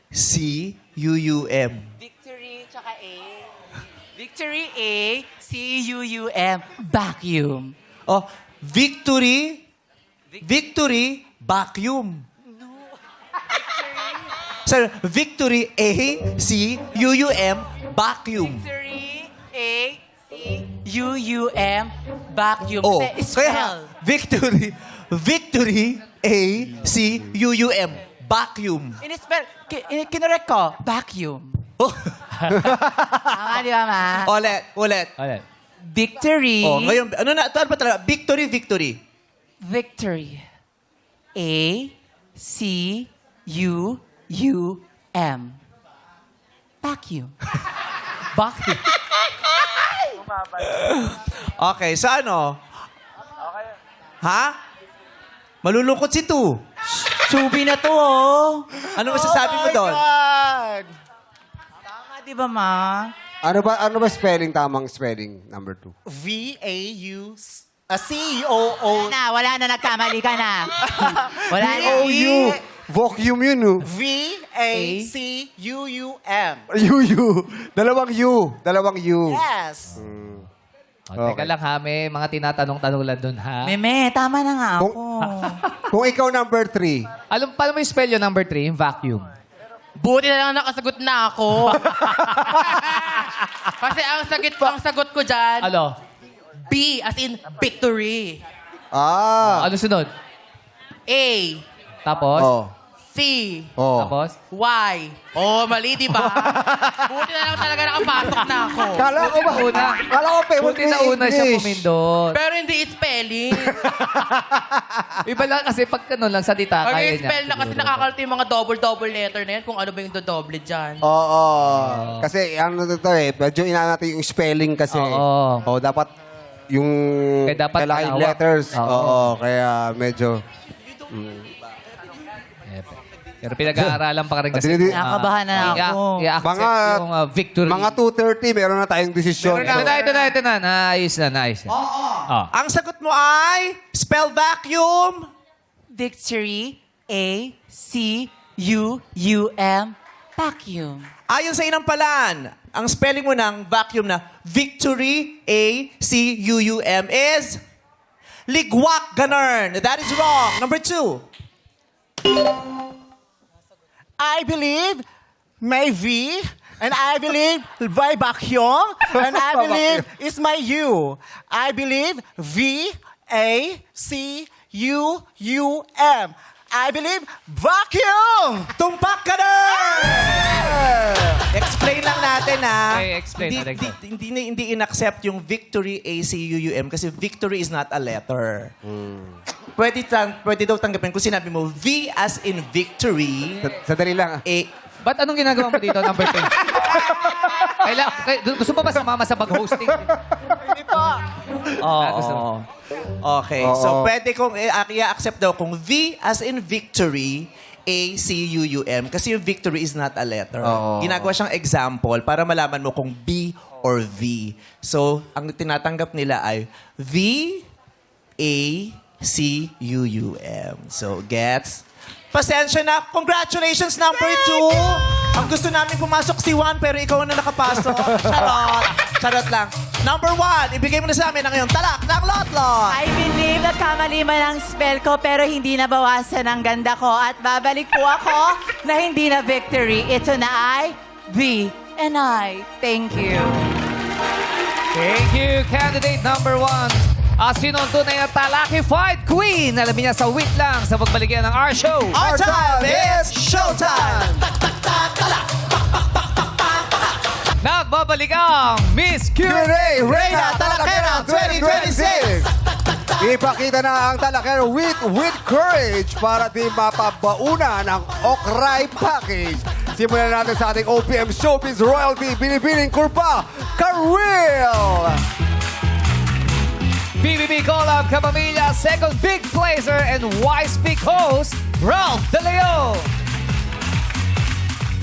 C, U-U-M. Victory, tsaka A. Victory A, C-U-U-M Vacuum. Oh, Victory. Victory, vacuum. Sir, Victory A, C, U-U-M, vacuum. Victory A, C-U-U-M Vacuum. Oh, Kasi kaya spell. Victory A, C, U-U-M, vacuum. In-spell, kinorek ko, vacuum. Oh, Tama, di ba, ma? ulit. Alright. Victory. Oh, ngayon, ano ba talaga? Victory. Victory. A, C, U-U-M. Vacuum. Bakit? Okay, sa ano? Ha? Malulungkot si Tu. Subi na to, oh. Ano masasabi mo doon? Tama, di ba, ma? Ano ba spelling, tamang spelling, number 2? Wala na, nagkamali ka na. Wala na. V-O-U. Vacuum yun, no? V-A-C-U-U-M. Dalawang U. Yes. O, teka lang ha, may mga tinatanong-tanong lang dun ha. Meme, tama na nga ako. Kung ikaw number 3, Paano mo yung spell yung number 3, yung vacuum? Buti na lang nakasagot na ako. Kasi ang sagot ko dyan, Ano? B as in victory. Ano sunod? A, Tapos? Oh. C, Oh. Tapos? Y. Oh, mali, di ba? Buti na lang talaga nakapasok na ako. Kala ko ba? Una. Kala ko pa. Buti na una siya pumindot. Pero hindi spelling. Iba lang kasi pag ano lang salita, Pag kaya niya. spell na kasi siguro. nakakalto yung mga double letter na yan kung ano ba yung doble dyan. Oo. Kasi ano to eh, medyo inaano natin yung spelling kasi. Oo. Oh, dapat yung Kaya dapat kailangan malawak. letters. Oo. Oo, kaya medyo Pero pinag-aaralan pa rin kasi. Nakakabahan na ako. I-accept Mga- yung victory. mga 2:30 meron na tayong desisyon. Ito na. Naayos na. Oo. Ang sagot mo ay spell vacuum. Victory. A, C, U-U-M. Vacuum. Ayon sa inampalan, ang spelling mo ng vacuum na Victory A, C, U-U-M is ligwak ganern. That is wrong. Number 2. I believe my V, and I believe my vacuum, and I believe it's my U. I believe V-A-C-U-U-M. I believe vacuum! Tumpak ganern! Explain lang natin ha. Okay, explain. Hindi in-accept yung Victory A, C, U-U-M kasi victory is not a letter. Pwede daw tanggapin kung sinabi mo V as in victory, Sadali lang. A, Ba't anong ginagawa mo dito, number 10? Gusto mo ba sumama sa pag-hosting? gusto mo. Okay. Oo. So, pwede kong i-accept daw kung V as in victory, A-C-U-U-M. Kasi yung victory is not a letter. Oo. Ginagawa siyang example para malaman mo kung B or V. So, ang tinatanggap nila ay V, A-C-U-U-M. So, gets? Pasensya na. Congratulations, number 2. Ang gusto namin pumasok si Juan, pero ikaw na nakapasok. Charot. Charot lang. Number 1, ibigay mo na sa amin ang iyong talak ng Lotlot. I believe na kamali man ang spell ko pero hindi nabawasan ang ganda ko at babalik po ako na hindi na victory. Ito na ay V and I. Thank you. Thank you, candidate number 1. Sino ang tunay na talakified queen? Alamin niya sa wait lang sa pagbalikan ng our show. Our time, it's showtime! Nagbabalik ang Miss Q&A Reyna Talakera 2026! Ipakita na ang Talakero with courage para di mapabauna ng Okray Package. Simulan natin sa ating OPM Showbiz Royalty Binibining Kurpa, Karwil! PBB Collab Kapamilya, second big placer and Wise Speak host, Ralph De Leo.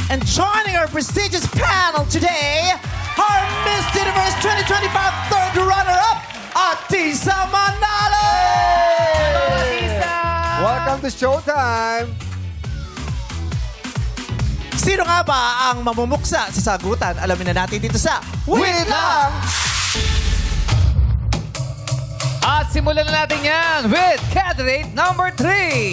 And joining our prestigious panel today, our Miss Universe 2025 third runner-up, Atisa Manalo! Welcome to Showtime! Sino nga ba ang mamumuksa sa sagutan? Alamin na natin dito sa Wait lang! At simulan na natin yan with candidate number 3.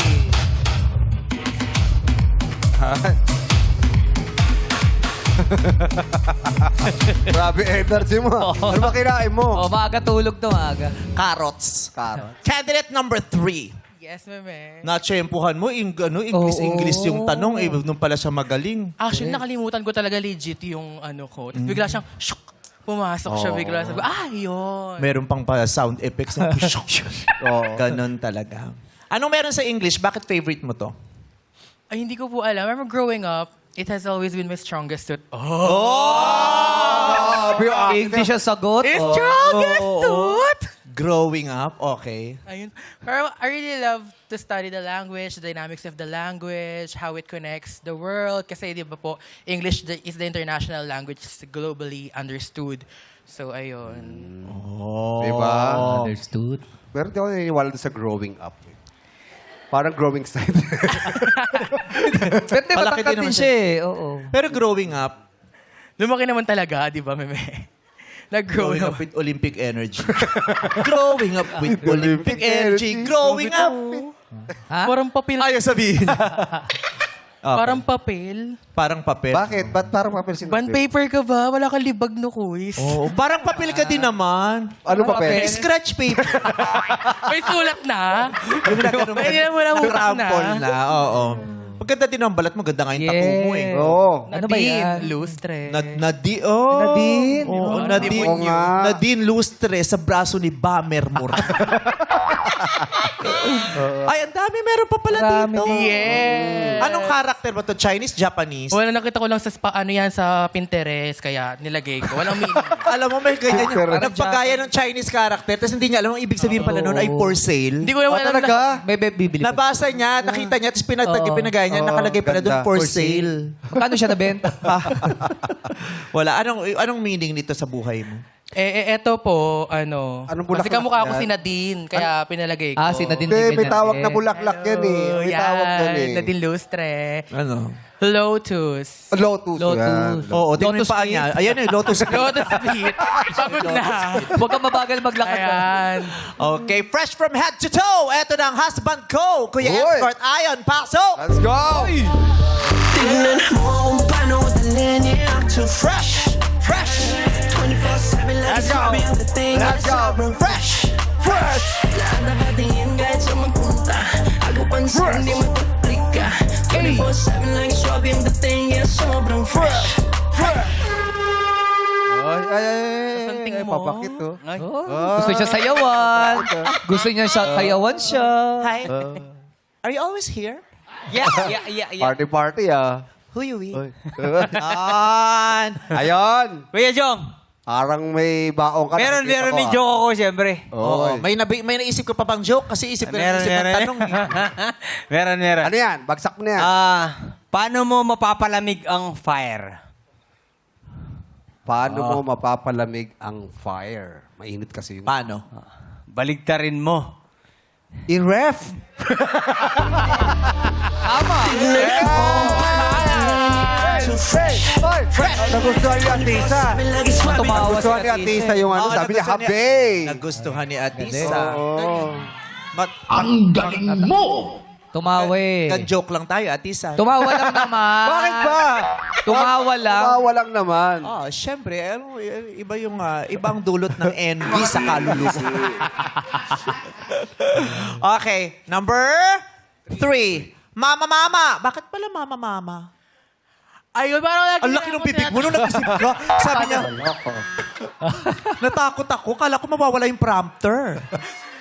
Grabe energy mo. Ano ba kinain mo? Oh, maaga tulog to, maaga. Carrots. Carrot. Candidate number 3. Yes, meme. Natsyempuhan mo, English yung tanong, nung pala siya magaling. Actually, nakalimutan ko talaga legit yung ano ko. Tapos bigla siyang, shuk! Pumasok siya bigla. Sabi, yun. Meron pang pa sound effects na ganon talaga. Anong meron sa English? Bakit favorite mo to? Ay, hindi ko po alam. I remember growing up, it has always been my strongest suit. English ang sagot. Strongest suit! Growing up? Okay. Ayun. Pero I really love to study the language, the dynamics of the language, how it connects the world. Kasi di ba po, English is the international language globally understood. So, ayun. Diba? Understood. Pero di ako naniniwala doon sa growing up. Parang growing side. Pwede Palaki din matangkad naman din siya eh. Oo. Pero growing up, Lumaki naman talaga, di ba, meme? Nag-grow growing up naman. with Olympic energy. Growing up with Olympic energy. Growing up. Ha? Parang papel. Ayaw sabihin. Parang papel. Parang papel. Bakit? Ba't parang papel sinabi? Bond paper ka ba? Wala kang libag no quiz. Oo, parang papel ka din naman. Ano papel? Scratch paper. May sulat na. Yung nagkaroon Ay, mo na utak na. Rampol na. Oo. Maganda din ang balat mo. Ganda nga yung tapo mo eh. Oo. Ano ba yan? Lustre. Nadine. Oo, Nadine. Oo nga. Nadine Lustre sa braso ni Bamer Mur. Ay, ang dami. Meron pa pala Marami. dito. Yes. Anong character ba to? Chinese? Japanese? Wala, nakita ko lang sa sa Pinterest, kaya nilagay ko. Walang meaning. Alam mo, may ganyan yung Parang nagpagaya ng Chinese character tapos hindi niya alam ang ibig sabihin pala noon ay for sale. Hindi ko naman alam talaga? May bibili pa. Nabasa niya, nakita niya, tapos pinagaya niya, Oo, nakalagay pala doon ganda. for For sale. Magkano siya nabenta? Wala. Anong meaning nito sa buhay mo? Eto po, ano. Anong kasi bulaklak kamukha ko yan? si Nadine, kaya pinalagay ko. Si Nadine. Hindi, may ganyan tawag eh. na bulaklak yan eh. May tawag yan eh. Nadine Lustre. Ano? Lotus. Lotus. Lotus. Yan. Oo, tingnan mo Lotus yung paa niya. Ayan eh, Lotus. Lotus feet. Pagod na. Huwag kang mabagal maglakad. Ayan. Okay, fresh from head to toe. Ito na ang husband ko, Kuya Uy. Escort Ion. Pasok! Let's go! Tingnan mo paano dalhin niya to fresh, fresh 24/7 lang sabi ang dating at sobrang fresh, fresh lahat nakatingin kahit sa magpunta ako pansin di mataplika 24/7 lang sabi ang dating at sobrang fresh, fresh Ay, Something mo. papakit oh. Gusto niya sayawan. Gusto niya sayawan siya. Hi. Are you always here? Yeah. Party ah. Who you with? Oy. Ayan. Ayon! Kuya Jong, Parang may baong ka. meron nakikita ko, may ah. joke ako, siyempre. Oo. May naisip ko pa bang joke kasi isip ko ng tanong. meron. Ano yan? Bagsak mo na yan. Paano mo mapapalamig ang fire? Paano mo mapapalamig ang fire? Mainit kasi yung... Paano? Baligtarin mo. I-ref! Nagustuhan ni Atisa. Tumawa si Nagustuhan ni Atisa yung ano, Oo, sabi niya, nagustuhan habay! Nagustuhan ni Atisa. Oo. Tumawa eh. Kan-joke lang tayo, Atisa. Tumawa lang naman. Bakit ba? Tumawa lang. Tumawa lang naman. Oh, syempre, iba yung ibang dulot ng envy sa kaluluwa. Okay, number 3. Mama. Bakit pala mama? Ayun, parang lagi Ang laki ng bibig mo nung nag-isip ka. Sabi niya, natakot ako. Kala ko mawawala yung prompter.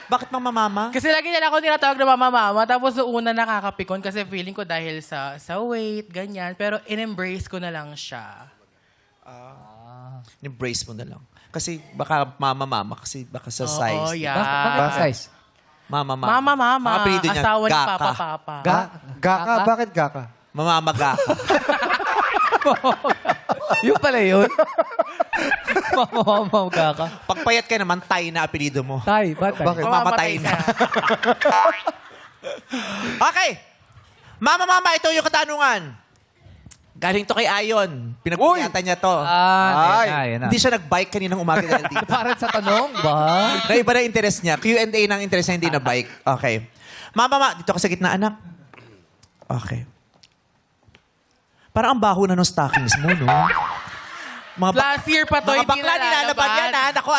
Bakit mama? Kasi lagi nila ako tinatawag na mama. Tapos noong una nakakapikon kasi feeling ko dahil sa weight, ganyan. Pero in-embrace ko na lang siya. Embrace mo na lang. Kasi baka mama kasi baka sa size. Oo, yeah. Bakit size? Mama. Mama. Ang apelido niya, Asawa ni Gaka. Papa. Gaka? Bakit Gaka? Mamamagaka. Yun pala yun. Mamamamga ka. Pagpayat ka naman, Tay na apelido mo. Tay, bakit? Bakit? Mamamatay na. Okay. Mama, ito yung katanungan. Galing to kay Ayon. Pinagpuyatan niya to. Ah, Ay. yan na. Hindi siya nag-bike kaninang umaga dahil dito. Parang sa tanong, ba? Naiba na interest niya. Q&A ng interest niya, hindi na bike. Okay. Mama, dito ka sa gitna, anak. Okay. Parang ang baho na ng stockings mo, no? Mga Last year pa to, mga hindi bakla, nilalaban yan, ha? Naku,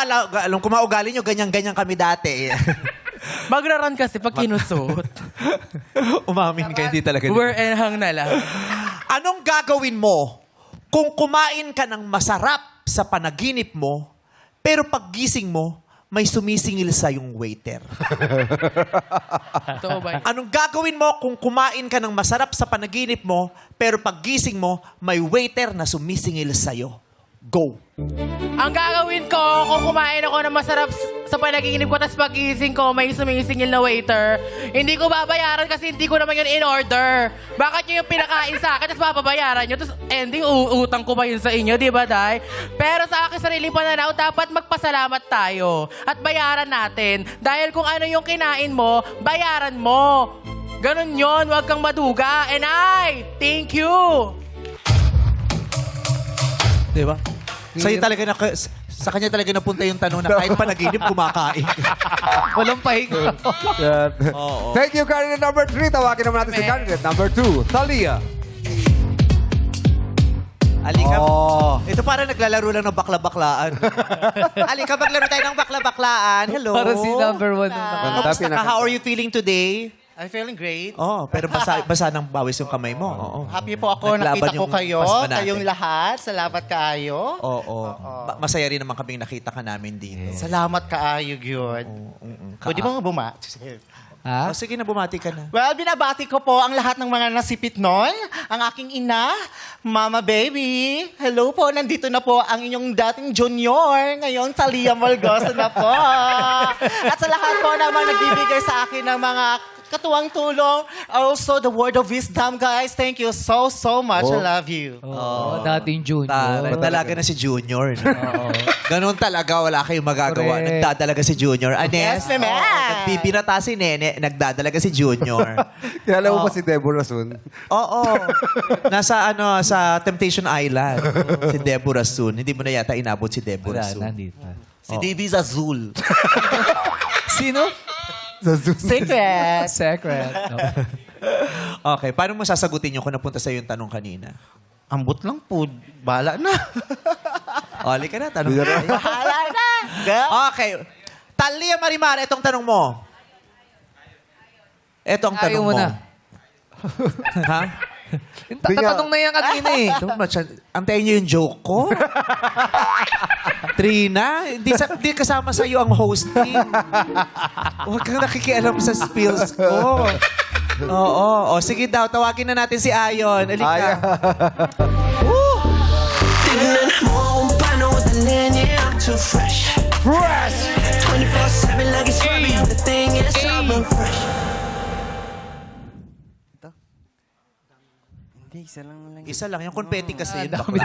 alam kung maugali nyo, ganyan-ganyan kami dati. Magraran kasi pag kinusot. Umamin ka, hindi talaga. We're and hang na lang. Anong gagawin mo kung kumain ka ng masarap sa panaginip mo, pero paggising mo, may sumisingil sa yung waiter? Totoo ba? Anong gagawin mo kung kumain ka ng masarap sa panaginip mo, pero paggising mo, may waiter na sumisingil sa'yo? Go! Ang gagawin ko, kung kumain ako ng masarap sa panaginip ko, tapos pagising ko, may sumisingil na waiter, hindi ko babayaran kasi hindi ko naman yun in order. Bakit nyo yung pinakain sa akin, tapos babayaran nyo, tapos ending, utang ko pa yun sa inyo, di ba, Day? Pero sa akin sariling pananaw, dapat magpasalamat tayo at bayaran natin. Dahil kung ano yung kinain mo, bayaran mo. Ganon yon, huwag kang maduga. And thank you. Di ba? Sa'yo talaga sa kanya talaga napunta yung tanong na kahit panaginip, kumakain. Walang pahinga. Oo. Thank you, candidate number 3. Tawagin naman natin si candidate number 2, Thalia. Alika. Oh. Ito parang naglalaro lang ng bakla-baklaan. Alika, maglaro tayo ng bakla-baklaan. Hello. Para si number 1. Kamusta ka? How are you feeling today? I'm feeling great. Oh, pero basa ng bawis yung kamay mo. Oo. Happy po ako. Naglaban Nakita ko yung kayo. pasma natin. Kayong lahat. Salamat kaayo. Oo. Masaya rin naman kaming nakita ka namin dito. Salamat kaayo, Gyud. Pwede mo nga bumati? Ha? Oh, sige na, bumati ka na. Well, binabati ko po ang lahat ng mga nasipit nun. Ang aking ina, Mama Baby. Hello po, nandito na po ang inyong dating junior. Ngayon, Thalia Malgoso na po. At sa lahat po namang nagbibigay sa akin ng mga katuwang tulong. Also, the word of wisdom, guys. Thank you so much. I love you. Oo, dating June. Nagdalaga na si Junior. Ganon talaga, wala kayong magagawa. Correct. Nagdadalaga si Junior. Anes, Yes, ma'am. nagbibinata si Nene, nagdadalaga si Junior. Kilala mo ba si Deborah Sun? Oo. Nasa sa Temptation Island. Si Deborah Sun. Hindi mo na yata inabot si Deborah Wala, Sun. nandito. Si Davies Azul. Sino? Secret. Secret. Okay, paano mo sasagutin yung kung napunta sa'yo yung tanong kanina? Ambot lang po. Bala na. Oli ka na, tanong ka na. Bahala na. Go. Okay. Thalia Marimar, itong tanong mo. Ito ang Ayaw tanong mo mo. na. Ha? Tatanong na yan kanina eh. Antayin niyo yung joke ko. Trina, hindi kasama sa iyo ang hosting. Huwag kang nakikialam sa spills ko. Oo. O, sige daw, tawagin na natin si Ayon. Alika. Tignan mo kung paano ko dalhin, yeah, I'm too fresh. Fresh! 24/7 lagi swabe, ang dating is sobrang fresh. Hindi, isa lang lang. Isa lang, yung confetti kasi. Yun Dami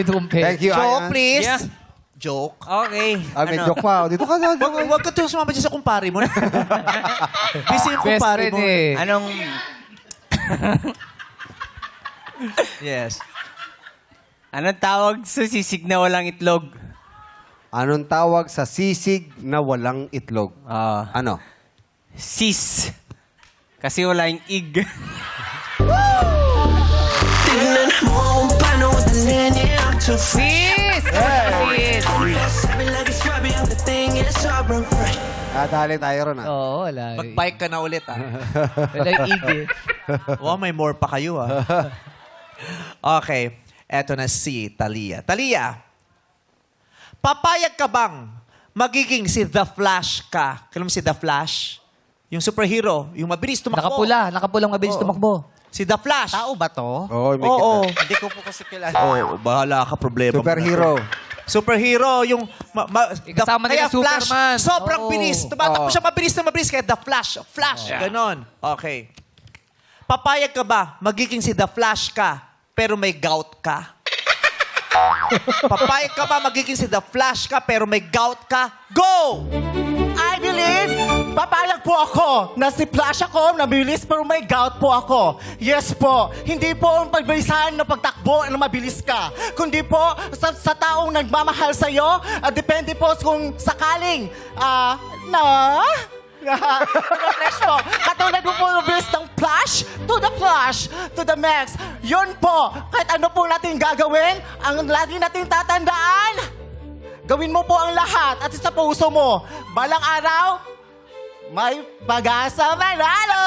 itong pera. Thank you, Joke, Ayan. please. Yeah. Joke. Okay. May joke pa. Dito ka na. Huwag ka sumama dyan sa kumpare mo. Busy yung Best kumpare friend mo. eh. Anong... Yes. Anong tawag sa sisig na walang itlog? Anong tawag sa sisig na walang itlog? Ano? Sis. Kasi wala yung ig. Tignan mo kung paano ko dalhin, yeah, I'm too fresh. Sis! Sis! 24/7 lagi swabe, ang dating is sobrang fresh. Dali tayo ron, ha? Oo, wala. Mag-bike ka na ulit, ah. Wala yung ig eh. Wow, may more pa kayo, ah. Okay. Eto na si Thalia. Thalia, papayag ka bang magiging si The Flash ka? Kailan mo si The Flash? Yung superhero, yung mabilis tumakbo. Nakapulang mabilis tumakbo. Si The Flash. Tao ba to? Oo, may Oo. kita. Hindi ko po kasi kilala. Oo, bahala ka, problema. mo na Superhero. to. Superhero, yung... Kasama nila kaya Flash, Superman. sobrang Oo. bilis. Tumatakbo siya mabilis na mabilis. Kaya The Flash. Flash. Ganon. Okay. Papayag ka ba? Magiging si The Flash ka, pero may gout ka? Papayag ka ba? Magiging si The Flash ka, pero may gout ka? Go! I believe, papayag po ako na si Flash ako, nabilis pero may gout po ako. Yes po, hindi po ang pagbilisan ng pagtakbo na mabilis ka. Kundi po sa taong nagmamahal sa'yo, depende po kung sakaling, Flash po. Katulad mo po ng bilis ng Flash to the max. Yun po, kahit ano po natin gagawin, ang lagi natin tatandaan, gawin mo po ang lahat at sa puso mo. Balang araw, may pag-asa manalo!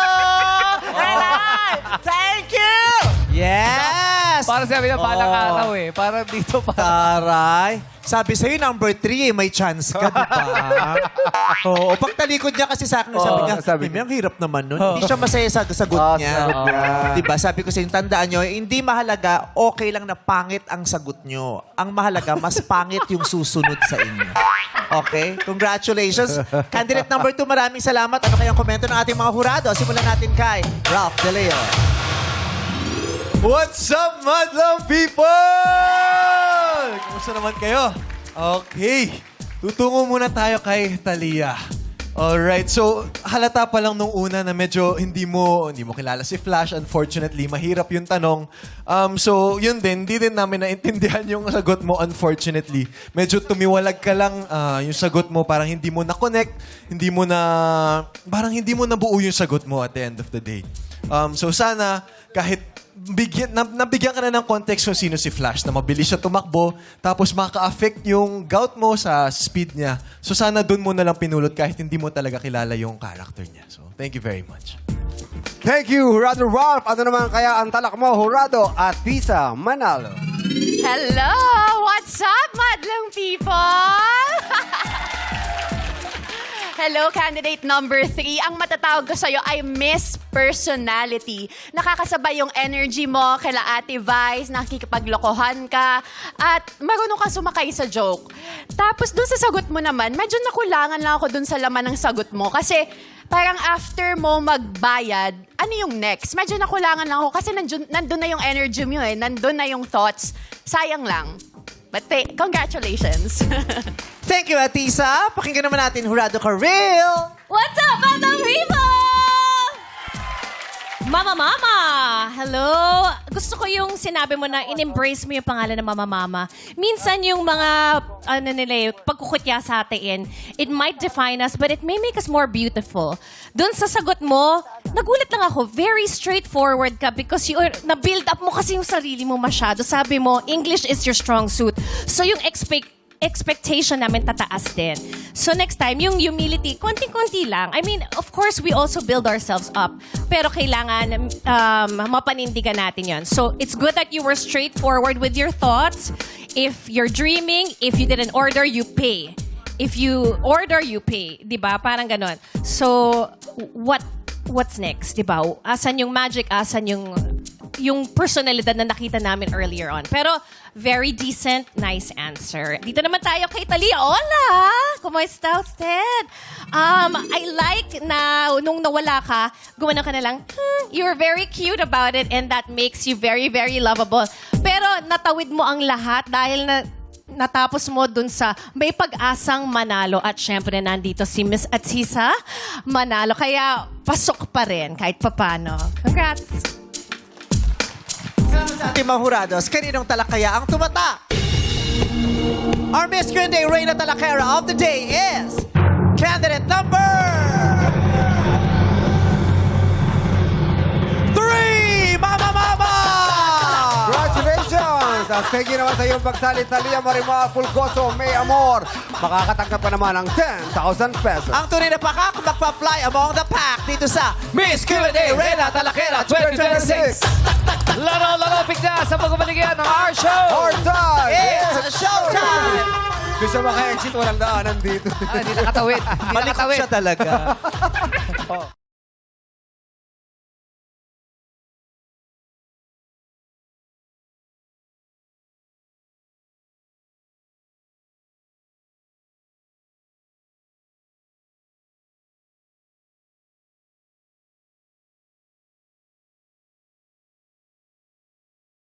Alright! Thank you! Yes! Para sabi na balang araw eh. Parang dito pa. Taray. Sabi sa'yo, number 3 may chance ka, di ba? Oo. Pagtalikod niya kasi sa akin, sabi niya, sabi Mimi, ang hirap naman nun. Hindi siya masaya sa sagot niya. sagot niya. Di ba? Sabi ko sa'yo, tandaan nyo, hindi mahalaga, okay lang na pangit ang sagot nyo. Ang mahalaga, mas pangit yung susunod sa inyo. Okay? Congratulations. Candidate number 2, maraming salamat. Ano kayang komento ng ating mga hurado? Simulan natin kay Ralph De Leon. What's up, Madlang people? Kumusta naman kayo? Okay. Tutungo muna tayo kay Thalia. Alright, so halata pa lang nung una na medyo hindi mo kilala si Flash. Unfortunately, mahirap yung tanong. So yun din, hindi din namin naintindihan yung sagot mo, unfortunately. Medyo tumiwalag ka lang yung sagot mo, parang hindi mo na-connect, parang hindi mo nabuo yung sagot mo at the end of the day. So sana kahit nabigyan ka na ng context kung sino si Flash, na mabilis siya tumakbo, tapos maka-affect yung gout mo sa speed niya. So sana dun mo na lang pinulot kahit hindi mo talaga kilala yung character niya. So thank you very much. Thank you, Hurado Ralph. Ano naman kaya ang talak mo, Hurado at Tisa Manalo? Hello! What's up, madlang people? Hello, candidate number 3. Ang matatawag ko sa'yo ay Miss Personality. Nakakasabay yung energy mo kaila Ate Vice, nakikipaglokohan ka, at marunong ka sumakay sa joke. Tapos dun sa sagot mo naman, medyo nakulangan lang ako dun sa laman ng sagot mo. Kasi parang after mo magbayad, ano yung next? Medyo nakulangan lang ako kasi nandun na yung energy mo eh. Nandun na yung thoughts. Sayang lang. But congratulations. Thank you, Atisa. Pakinggan naman natin, Hurado Karil. What's up, Madlang people? Mama! Hello! Gusto ko yung sinabi mo na in-embrace mo yung pangalan ng Mama. Minsan yung mga, pagkukutya sa atin, it might define us, but it may make us more beautiful. Doon sa sagot mo, nagulat lang ako, very straightforward ka because na-build up mo kasi yung sarili mo masyado. Sabi mo, English is your strong suit. So yung expectation namin tataas din. So next time, yung humility, konting-konti lang. I mean, of course, we also build ourselves up. Pero kailangan mapanindigan natin yon. So it's good that you were straightforward with your thoughts. If you're dreaming, if you didn't order, you pay. If you order, you pay. Diba? Parang ganon. So, what's next? Diba? Asan yung magic? Asan yung personalidad na nakita namin earlier on. Pero, very decent, nice answer. Dito naman tayo kay Thalia. Hola! Kumusta usted? I like na nung nawala ka, gumano ka na lang, you're very cute about it and that makes you very, very lovable. Pero natawid mo ang lahat dahil natapos mo dun sa may pag-asang manalo at syempre nandito si Miss Atisa Manalo. Kaya pasok pa rin kahit papano. Congrats! Sa ating mga hurados, kaninong talakaya ang tumata? Our Miss Grande Reina Talakera of the day is candidate number 3, Mama! Congratulations! At thank you naman sa iyong pagsalit, Thalia Marimar Fulgoso, May Amor. Makakatanggap ka naman ng 10,000 pesos. Ang tunay na pakak magpa-fly among the pack dito sa Miss Q&A Reina Talakera 2026. Laro-laro na sa pagbabaligyan ng our show! Hard time! It's showtime! Gusto maka-exit, walang daanan dito. Hindi nakatawid. Malikot siya talaga.